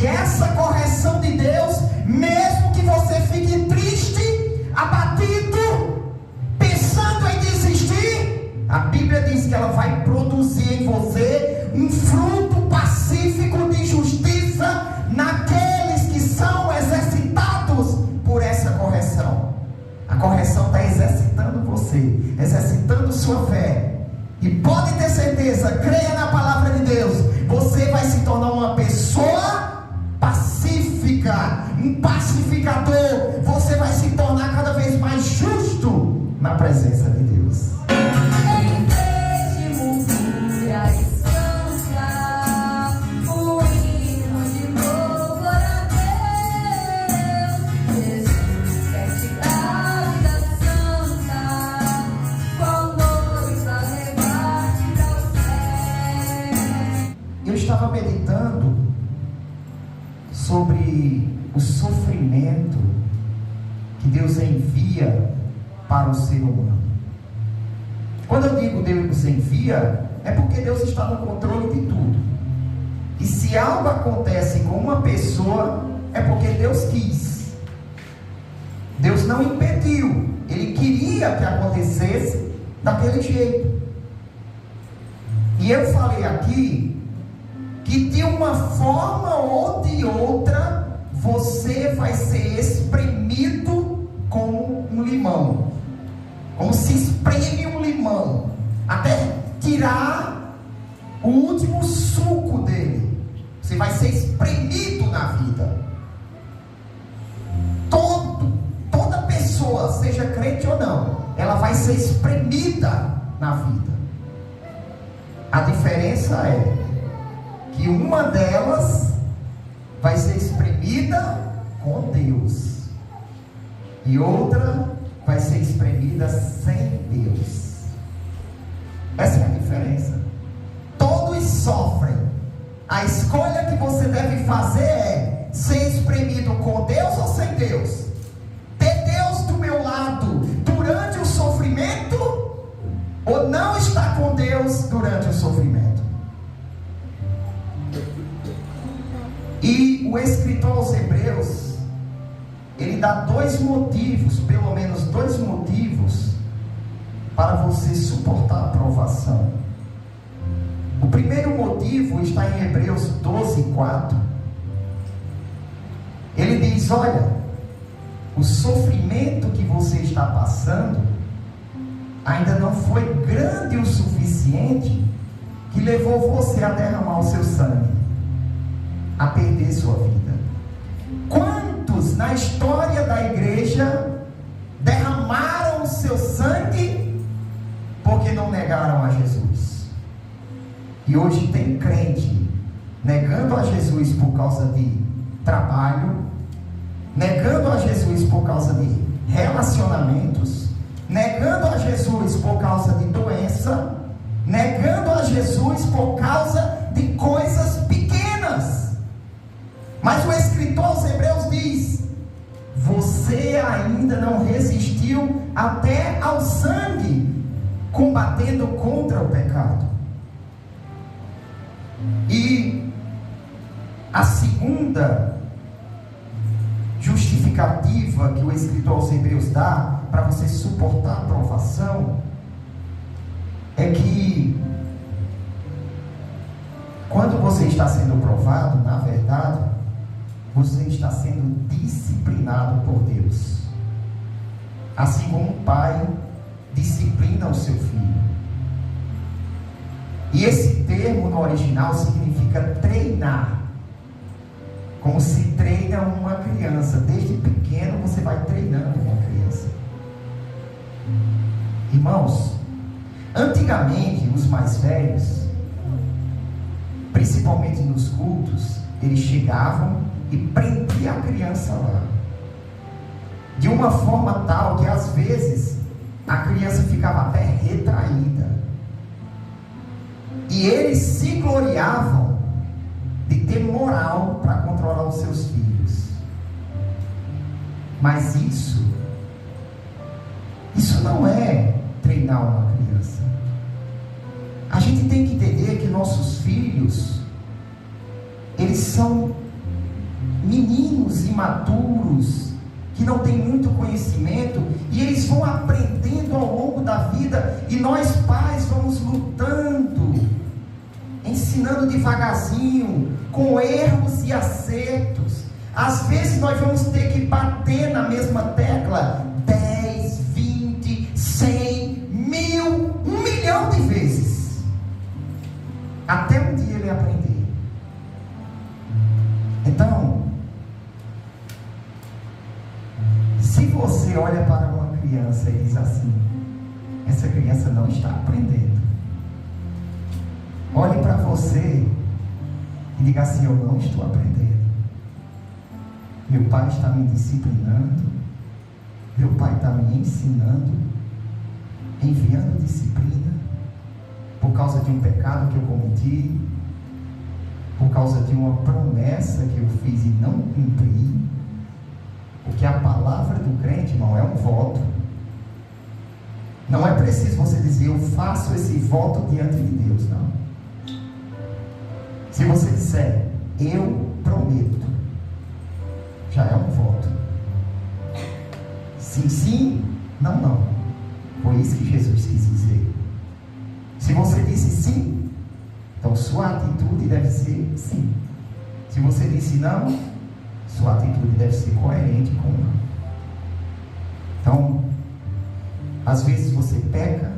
E essa correção de Deus, mesmo que você fique triste, abatido, pensando em desistir, a Bíblia diz que ela vai produzir em você um fruto pacífico de justiça naqueles que são exercitados por essa correção. A correção está exercitando você, exercitando sua fé. E pode ter certeza, creia na palavra de Deus, você vai se tornar uma pessoa pacífica, um pacificador. Você vai se tornar cada vez mais justo na presença de Deus. Em vez de murmúria, descansa, o hino de louvor a Deus. Jesus quer te dar vida santa, qual noiva levar-te ao céu. Eu estava meditando sobre o sofrimento que Deus envia para o ser humano. Quando eu digo Deus envia, é porque Deus está no controle de tudo. E se algo acontece com uma pessoa, é porque Deus quis. Deus não impediu, Ele queria que acontecesse daquele jeito. E eu falei aqui que de uma forma ou de outra você vai ser espremido como um limão, como se espreme um limão, até tirar o último suco dele. Você vai ser espremido na vida. Toda pessoa, seja crente ou não, ela vai ser espremida na vida. A diferença é que uma delas vai ser espremida com Deus e outra vai ser espremida sem Deus. Essa é a diferença. Todos sofrem. A escolha que você deve fazer é ser espremido com Deus ou sem Deus. Ter Deus do meu lado durante o sofrimento ou não estar com Deus durante o sofrimento. E o escritor aos Hebreus, ele dá dois motivos, pelo menos dois motivos, para você suportar a provação. O primeiro motivo está em Hebreus 12:4. Ele diz: olha, o sofrimento que você está passando ainda não foi grande o suficiente que levou você a derramar o seu sangue, a perder sua vida. Quantos na história da igreja derramaram o seu sangue porque não negaram a Jesus? E hoje tem crente negando a Jesus por causa de trabalho, negando a Jesus por causa de relacionamentos, negando a Jesus por causa de doença, negando a Jesus por causa de coisas pequenas. Mas o escritor aos Hebreus diz: você ainda não resistiu até ao sangue, combatendo contra o pecado. E a segunda justificativa que o escritor aos Hebreus dá para você suportar a provação é que quando você está sendo provado, na verdade, você está sendo disciplinado por Deus, assim como um pai disciplina o seu filho. E esse termo no original significa treinar, como se treina uma criança. Desde pequeno você vai treinando uma criança. Irmãos, antigamente os mais velhos, principalmente nos cultos, eles chegavam e prendiam a criança lá, de uma forma tal que às vezes a criança ficava até retraída, e eles se gloriavam de ter moral para controlar os seus filhos. Mas isso não é treinar uma criança. A gente tem que entender que nossos filhos, eles são imaturos, que não têm muito conhecimento, e eles vão aprendendo ao longo da vida, e nós pais vamos lutando, ensinando devagarzinho, com erros e acertos. Às vezes nós vamos ter que bater na mesma tecla 10, 20, 100, 1000, 1 milhão de vezes, até um dia ele aprender. Então, se você olha para uma criança e diz assim: essa criança não está aprendendo, olhe para você e diga assim: eu não estou aprendendo. Meu pai está me disciplinando, meu pai está me ensinando, enviando disciplina, por causa de um pecado que eu cometi, por causa de uma promessa que eu fiz e não cumpri. Porque a palavra do crente, irmão, é um voto. Não é preciso você dizer: eu faço esse voto diante de Deus, não. Se você disser: eu prometo, já é um voto. Sim, sim, não, não. Foi isso que Jesus quis dizer. Se você disse sim, então sua atitude deve ser sim. Se você disse não, sua atitude deve ser coerente com não. Então, às vezes você peca,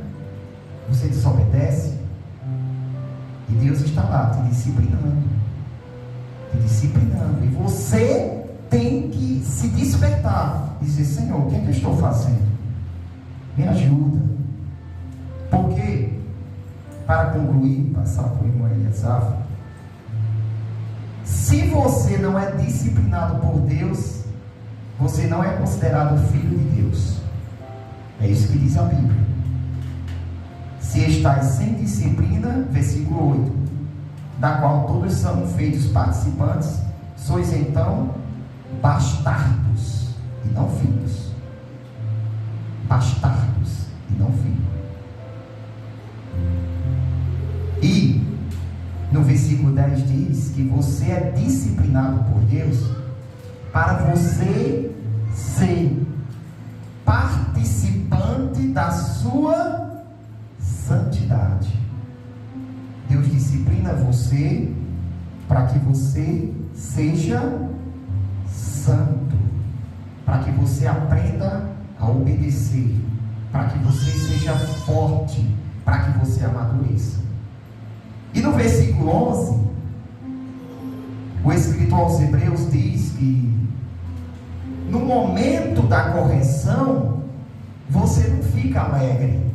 você desobedece, e Deus está lá te disciplinando, e você tem que se despertar e dizer: Senhor, o que é que eu estou fazendo? Me ajuda. Porque, para concluir, passar por irmão Eliasaf, se você não é disciplinado por Deus, você não é considerado filho de Deus. É isso que diz a Bíblia. Se estáis sem disciplina, versículo 8, da qual todos são feitos participantes, sois então bastardos e não filhos. Bastardos e não filhos. E no versículo 10 diz que você é disciplinado por Deus para você ser participante da sua santidade. Deus disciplina você para que você seja santo, para que você aprenda a obedecer, para que você seja forte, para que você amadureça. E no versículo 11, o escritor aos Hebreus diz que no momento da correção, você não fica alegre,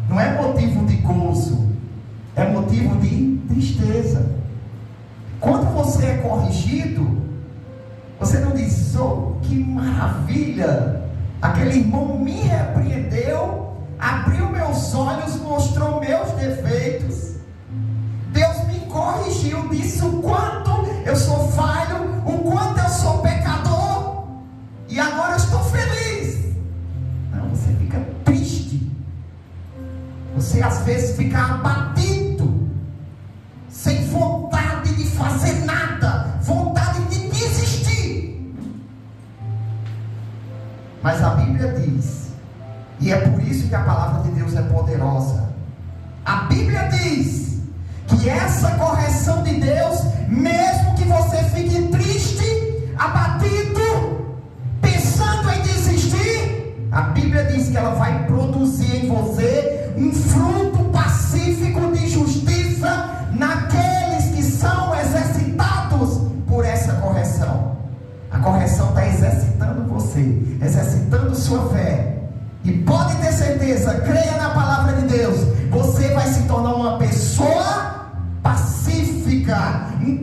não é motivo de gozo, é motivo de tristeza. Quando você é corrigido, você não diz: oh, que maravilha, aquele irmão me repreendeu, abriu meus olhos, mostrou meus defeitos, Deus me corrigiu, disse o quanto eu sou falho, o quanto eu sou pecador, e agora eu estou feliz. Não, você fica triste, você às vezes fica abatido, sem vontade de fazer nada, vontade de desistir. Mas a Bíblia diz, e é por isso que a palavra de Deus é poderosa, a Bíblia diz que essa correção de Deus, mesmo que você fique triste, abatido, pensando em desistir, a Bíblia diz que ela vai produzir em você um fruto pacífico de justiça naqueles que são exercitados por essa correção. A correção está exercitando você, exercitando sua fé. E pode ter certeza, creia na palavra de Deus, você vai se tornar uma pessoa pacífica, um